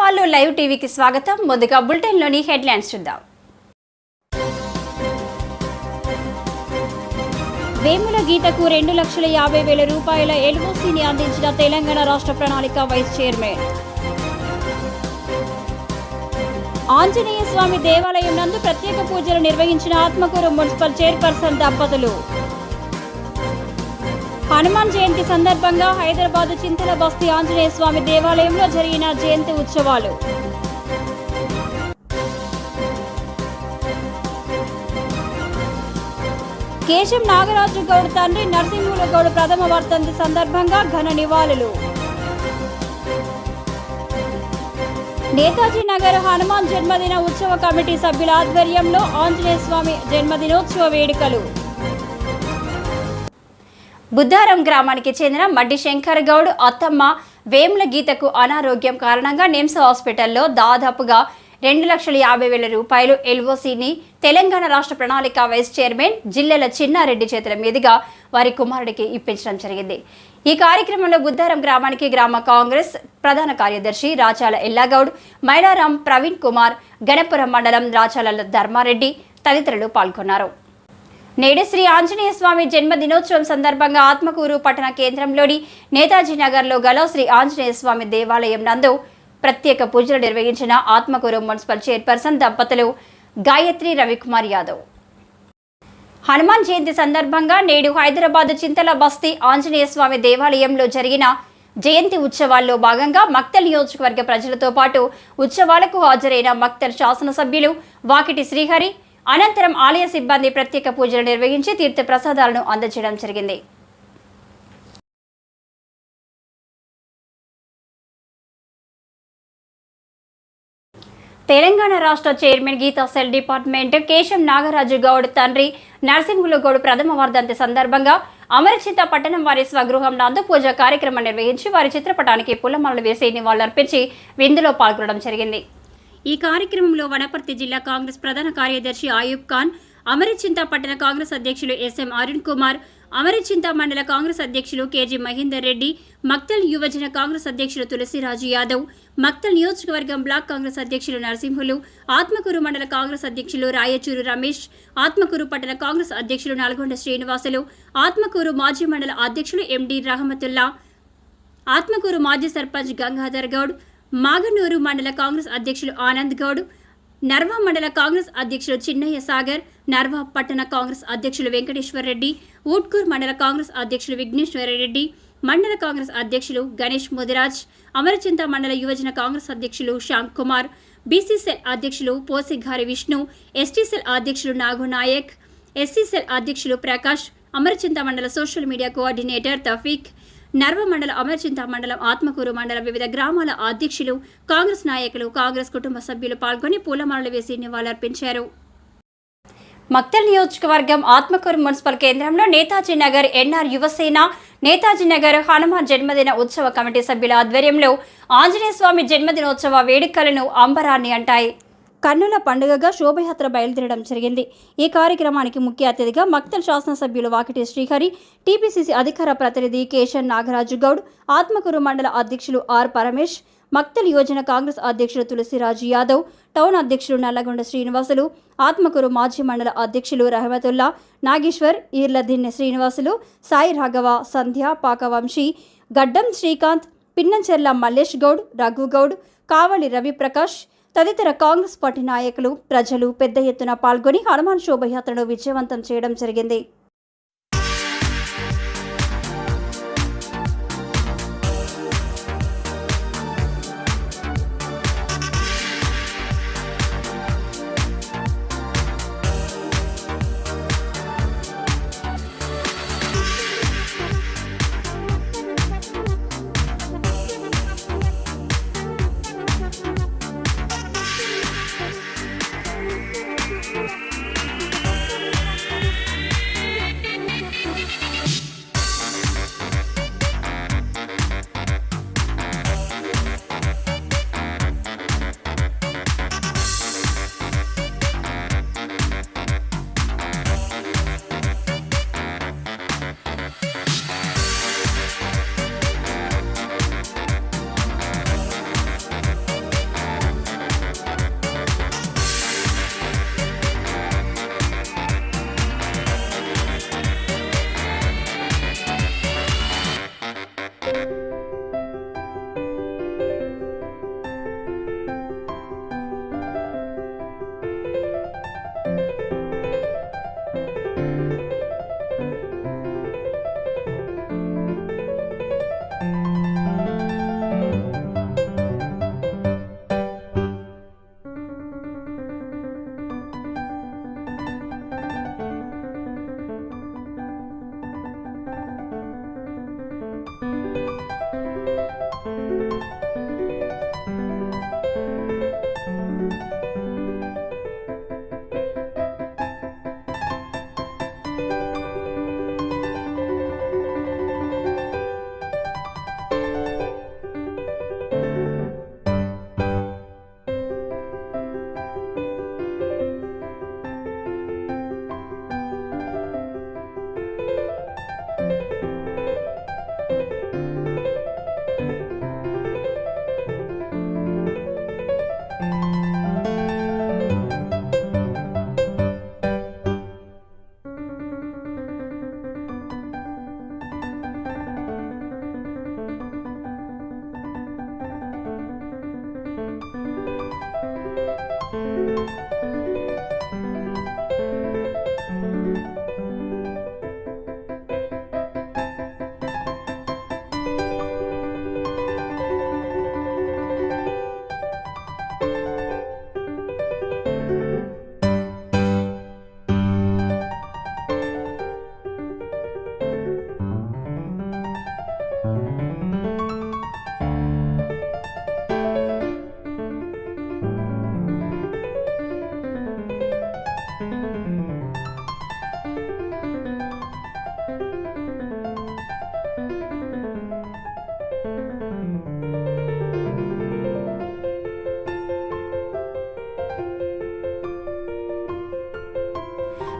వాళ్ళు లైవ్ టీవీకి స్వాగతం. ముందుగా బులెటిన్ లోని హెడ్లైన్స్ చూద్దాం. వేముల గీతకు 2,50,000 రూపాయల ఎల్ఓసీని అందించిన తెలంగాణ రాష్ట్ర ప్రణాళిక వైస్ చైర్మన్. ఆంజనేయ స్వామి దేవాలయం నందు ప్రత్యేక పూజలు నిర్వహించిన ఆత్మకూరు మున్సిపల్ చైర్పర్సన్ దంపతులు. హనుమాన్ జయంతి సందర్భంగా హైదరాబాద్ చింతల బస్తీ ఆంజనేయ స్వామి దేవాలయంలో జరిగిన జయంతి ఉత్సవాలు. కేశం నాగరాజు గౌడ్ తండ్రి నరసింహుల గౌడ్ ప్రథమ వర్ధంతి సందర్భంగా ఘన నివాళులు. నేతాజీ నగర్ హనుమాన్ జన్మదిన ఉత్సవ కమిటీ సభ్యుల ఆధ్వర్యంలో ఆంజనేయ స్వామి జన్మదినోత్సవ వేడుకలు. బుద్ధారం గ్రామానికి చెందిన మడ్డి శంకర్ గౌడ్ అత్తమ్మ వేముల గీతకు అనారోగ్యం కారణంగా నిమ్స్ హాస్పిటల్లో దాదాపుగా 2,50,000 రూపాయలు ఎల్ఓసీని తెలంగాణ రాష్ట్ర ప్రణాళిక వైస్ చైర్మన్ జిల్లెల చిన్నారెడ్డి చేతుల మీదుగా వారి కుమారుడికి ఇప్పించడం జరిగింది. ఈ కార్యక్రమంలో బుద్ధారం గ్రామానికి గ్రామ కాంగ్రెస్ ప్రధాన కార్యదర్శి రాచాల ఎల్లాగౌడ్, మైలారాం ప్రవీణ్ కుమార్, గణపురం మండలం రాచాల ధర్మారెడ్డి తదితరులు పాల్గొన్నారు. నేడు శ్రీ ఆంజనేయ స్వామి జన్మదినోత్సవం సందర్భంగా ఆత్మకూరు పట్టణ కేంద్రంలోని నేతాజీ నగర్లో గల శ్రీ ఆంజనేయ స్వామి దేవాలయం నందు ప్రత్యేక పూజలు నిర్వహించిన ఆత్మకూరు మున్సిపల్ చైర్పర్సన్ దంపతులు గాయత్రి రవికుమార్ యాదవ్. హనుమాన్ జయంతి సందర్భంగా నేడు హైదరాబాద్ చింతల బస్తీ ఆంజనేయ స్వామి దేవాలయంలో జరిగిన జయంతి ఉత్సవాల్లో భాగంగా మక్తల్ నియోజకవర్గ ప్రజలతో పాటు ఉత్సవాలకు హాజరైన మక్తల్ శాసనసభ్యులు వాకిటి శ్రీహరి అనంతరం ఆలయ సిబ్బంది ప్రత్యేక పూజలు నిర్వహించి తీర్థ ప్రసాదాలను అందజేయడం జరిగింది. తెలంగాణ రాష్ట్ర chairman Geeta cell department Kesham Nagaraju Goud తండ్రి నరసింహులు గౌడ్ ప్రథమ వర్ధంతి సందర్భంగా అమరచింత పట్టణం వారి స్వగృహం నందు పూజా కార్యక్రమం నిర్వహించి వారి చిత్రపటానికి పూలమాలలు వేసి నివాళులర్పించి విందులో పాల్గొనడం జరిగింది. ఈ కార్యక్రమంలో వనపర్తి జిల్లా కాంగ్రెస్ ప్రధాన కార్యదర్శి ఆయూబ్ ఖాన్, అమరచింత పట్టణ కాంగ్రెస్ అధ్యక్షులు ఎస్ఎం అరుణ్ కుమార్, అమరచింత మండల కాంగ్రెస్ అధ్యక్షులు కేజీ మహేందర్ రెడ్డి, మక్తల్ యువజన కాంగ్రెస్ అధ్యక్షులు తులసిరాజు యాదవ్, మక్తల్ నియోజకవర్గం బ్లాక్ కాంగ్రెస్ అధ్యక్షులు నరసింహులు, ఆత్మకూరు మండల కాంగ్రెస్ అధ్యక్షులు రాయచూరు రమేష్, ఆత్మకూరు పట్టణ కాంగ్రెస్ అధ్యక్షులు నల్గొండ శ్రీనివాసులు, ఆత్మకూరు మాజీ మండల అధ్యక్షులు ఎండి రహమతుల్లా, ఆత్మకూరు మాజీ సర్పంచ్ గంగాధర్ గౌడ్, మాగనూరు మండల కాంగ్రెస్ అధ్యక్షులు ఆనంద్ గౌడ్, నర్వా మండల కాంగ్రెస్ అధ్యక్షులు చిన్నయ్య సాగర్, నర్వా పట్టణ కాంగ్రెస్ అధ్యక్షులు వెంకటేశ్వర్ రెడ్డి, ఊట్కూర్ మండల కాంగ్రెస్ అధ్యక్షులు విఘ్నేశ్వర రెడ్డి, మండల కాంగ్రెస్ అధ్యక్షులు గణేష్ ముదిరాజ్, అమరచింత మండల యువజన కాంగ్రెస్ అధ్యక్షులు శ్యామ్ కుమార్, బీసీసెల్ అధ్యక్షులు పోసిగారి విష్ణు, ఎస్టీసెల్ అధ్యక్షులు నాగు నాయక్, ఎస్సీసెల్ అధ్యక్షులు ప్రకాష్, అమరచింత మండల సోషల్ మీడియా కోఆర్డినేటర్ తఫీక్, నర్వ మండల అమరచింత మండలం ఆత్మకూరు మండల వివిధ గ్రామాల అధ్యక్షులు కాంగ్రెస్ నాయకులు కాంగ్రెస్ కుటుంబ సభ్యులు పాల్గొని పూలమాలలు వేసి నివాళులర్పించారు. మక్తల్ నియోజకవర్గం ఆత్మకూరు మున్సిపల్ కేంద్రంలో నేతాజీ నగర్ ఎన్ఆర్ యువసేన, నేతాజీ నగర్ హనుమాన్ జన్మదిన ఉత్సవ కమిటీ సభ్యుల ఆధ్వర్యంలో ఆంజనేయ స్వామి జన్మదినోత్సవ వేడుకలను అంబరాన్ని అంటాయి. కన్నుల పండుగగా శోభయాత్ర బయలుదేరడం జరిగింది. ఈ కార్యక్రమానికి ముఖ్య అతిథిగా మక్తల్ శాసనసభ్యులు వాకిటి శ్రీహరి, టీపీసీసీ అధికార ప్రతినిధి కేశన్ నాగరాజు గౌడ్, ఆత్మకూరు మండల అధ్యక్షులు ఆర్ పరమేష్, మక్తల్ యువజన కాంగ్రెస్ అధ్యక్షులు తులసిరాజు యాదవ్, టౌన్ అధ్యక్షులు నల్లగొండ శ్రీనివాసులు, ఆత్మకూరు మాజీ మండల అధ్యక్షులు రహమతుల్లా, నాగేశ్వర్, ఈర్లదిన్నె శ్రీనివాసులు, సాయి రాఘవ, సంధ్య, పాకవంశీ, గడ్డం శ్రీకాంత్, పిన్నంచెర్ల మల్లేష్ గౌడ్, రఘు గౌడ్, కావలి రవిప్రకాష్ తదితర కాంగ్రెస్ పార్టీ నాయకులు, ప్రజలు పెద్ద ఎత్తున పాల్గొని హనుమాన్ శోభయాత్రను విజయవంతం చేయడం జరిగింది.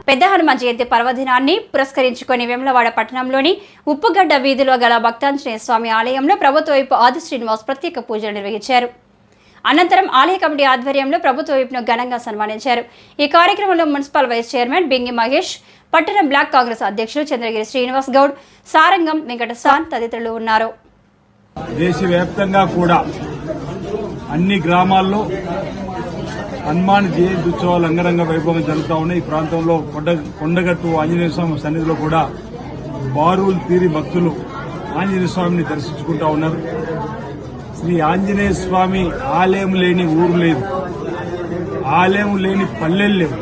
పెద్ద హనుమాన్ జయంతి పర్వదినాన్ని పురస్కరించుకొని వేములవాడ పట్టణంలోని ఉప్పుగడ్డ వీధిలో గల భక్తాంజనేయ స్వామి ఆలయంలో ప్రభుత్వ వైపు ఆది శ్రీనివాస్ ప్రత్యేక పూజలు నిర్వహించారు. అనంతరం ఆలయ కమిటీ ఆధ్వర్యంలో ప్రభుత్వ వైపును ఘనంగా సన్మానించారు. ఈ కార్యక్రమంలో municipal vice chairman Bingi Mahesh, పట్టణ బ్లాక్ కాంగ్రెస్ అధ్యక్షులు చంద్రగిరి శ్రీనివాస్ గౌడ్, సారంగం వెంకటసాన్ తదితరులు ఉన్నారు. దేశవ్యాప్తంగా కూడా అన్ని గ్రామాల్లో హనుమాన్ జయంతి ఉత్సవాలు అంగరంగ వైభవం జరుగుతూ ఉన్నాయి. ఈ ప్రాంతంలో కొండగట్టు ఆంజనేయ స్వామి సన్నిధిలో కూడా బారులు తీరి భక్తులు ఆంజనేయ స్వామిని దర్శించుకుంటా ఉన్నారు. శ్రీ ఆంజనేయ స్వామి ఆలయం లేని ఊరు లేదు, ఆలయం లేని పల్లెలు లేవు.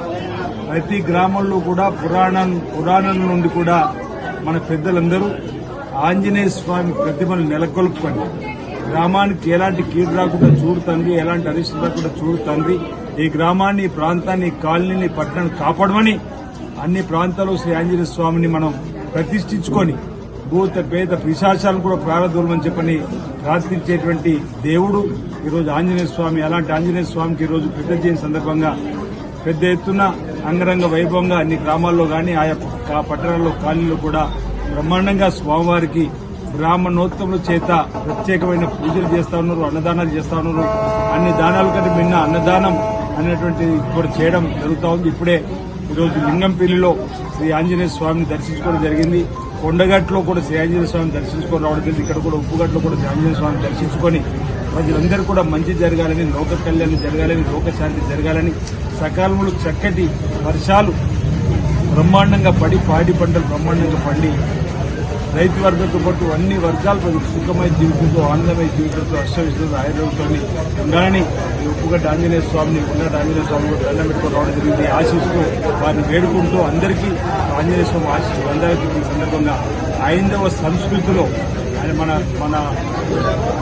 ప్రతి గ్రామంలో కూడా పురాణం నుండి కూడా మన పెద్దలందరూ ఆంజనేయ స్వామి ప్రతిమను నెలకొల్పుకొని గ్రామానికి ఎలాంటి కీడు రాకుండా చూడు తండ్రి, ఎలాంటి అరిష్టం రాకుండా చూడు తండ్రి, ఈ గ్రామాన్ని, ఈ ప్రాంతాన్ని, ఈ కాలనీని, పట్టణాన్ని కాపాడమని అన్ని ప్రాంతాల్లో శ్రీ ఆంజనేయ స్వామిని మనం ప్రతిష్ఠించుకొని భూత పేద పిశాచాలను కూడా ప్రారంభమని చెప్పని ప్రార్థించేటువంటి దేవుడు ఈరోజు ఆంజనేయ స్వామి. అలాంటి ఆంజనేయ స్వామికి ఈరోజు పెద్ద జయంతి సందర్భంగా పెద్ద ఎత్తున అంగరంగ వైభవంగా అన్ని గ్రామాల్లో కానీ ఆయా పట్టణాల్లో కాలనీలో కూడా బ్రహ్మాండంగా స్వామివారికి బ్రాహ్మణోత్తముల చేత ప్రత్యేకమైన పూజలు చేస్తా ఉన్నారు, అన్నదానాలు చేస్తా ఉన్నారు. అన్ని దానాల కంటే మిన్న అన్నదానం అనేటువంటిది కూడా చేయడం జరుగుతూ ఉంది. ఇప్పుడే ఈరోజు లింగంపల్లిలో శ్రీ ఆంజనేయ స్వామిని దర్శించుకోవడం జరిగింది. కొండగట్టులో కూడా శ్రీ ఆంజనేయ స్వామిని దర్శించుకొని రావడం జరిగింది. ఇక్కడ కూడా ఉప్పుగట్టులో కూడా శ్రీ ఆంజనేయ స్వామిని దర్శించుకొని ప్రజలందరూ కూడా మంచి జరగాలని, లోక కళ్యాణం జరగాలని, లోకశాంతి జరగాలని, సకాలంలో చక్కటి వర్షాలు బ్రహ్మాండంగా పడి, పాడి పంటలు బ్రహ్మాండంగా పండి రైతు వర్గంతో పాటు అన్ని వర్గాల ప్రజలు సుఖమయ జీవితంతో, ఆనందమయ జీవితంతో, అష్టవిశ్వంతో, ఆయుర్వేదంతో ఉండాలని ఈ ఉప్పుగడ్డ ఆంజనేయ స్వామిని, కొండగట్టు ఆంజనేయ స్వామి కూడా దండం పెట్టుకొని రావడం జరిగింది. ఆశిస్తూ వారిని వేడుకుంటూ అందరికీ ఆంజనేయ స్వామి ఆశిస్తూ అందరికీ ఈ సందర్భంగా హైందవ సంస్కృతిలో మన మన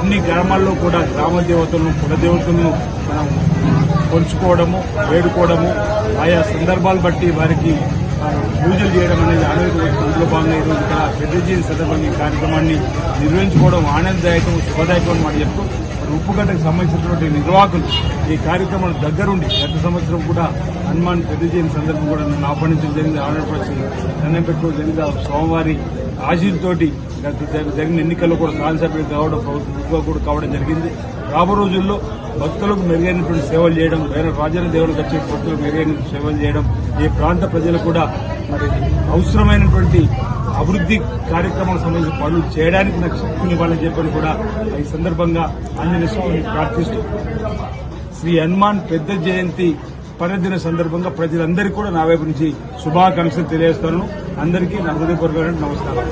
అన్ని గ్రామాల్లో కూడా గ్రామ దేవతలను, కులదేవతలను మనం కొలుచుకోవడము, వేడుకోవడము, ఆయా సందర్భాలు బట్టి వారికి పూజలు చేయడం అనేది ఆరోగ్య భాగంగా ఈరోజు ఇక్కడ పెద్ద జయంతి సందర్భంగా ఈ కార్యక్రమాన్ని నిర్వహించుకోవడం ఆనందదాయకం, శుభదాయకం అని మాట చెప్తూ ఉప్పుగడ్డకు సంబంధించినటువంటి నిర్వాహకులు ఈ కార్యక్రమం దగ్గరుండి గత సంవత్సరం కూడా హనుమాన్ పెద్ద జయంతి సందర్భం కూడా నన్ను ఆహ్వానించడం జరిగింది. ఆనందపరిచి దండం పెట్టుకోవడం జరిగింది. స్వామివారి ఆశీర్తోటి జరిగిన ఎన్నికల్లో కూడా శాసనసభ్యులు కావడం, ప్రభుత్వం కూడా కావడం జరిగింది. రాబో రోజుల్లో భక్తులకు మెరుగైనటువంటి సేవలు చేయడం, వేరే రాజన్న దేవులకు వచ్చే భక్తులకు మెరుగైన సేవలు చేయడం, ఈ ప్రాంత ప్రజలు కూడా మరి అవసరమైనటువంటి అభివృద్ధి కార్యక్రమాలకు సంబంధించిన పనులు చేయడానికి నాకు శక్తిని ఇవ్వాలని చెప్పని కూడా ఈ సందర్భంగా ఆంజనేయ స్వామిని ప్రార్థిస్తూ శ్రీ హనుమాన్ పెద్ద జయంతి పర్వదిన సందర్భంగా ప్రజలందరికీ కూడా నా వైపు నుంచి శుభాకాంక్షలు తెలియజేస్తాను. అందరికీ నా హృదయపూర్వకమైన నమస్కారం.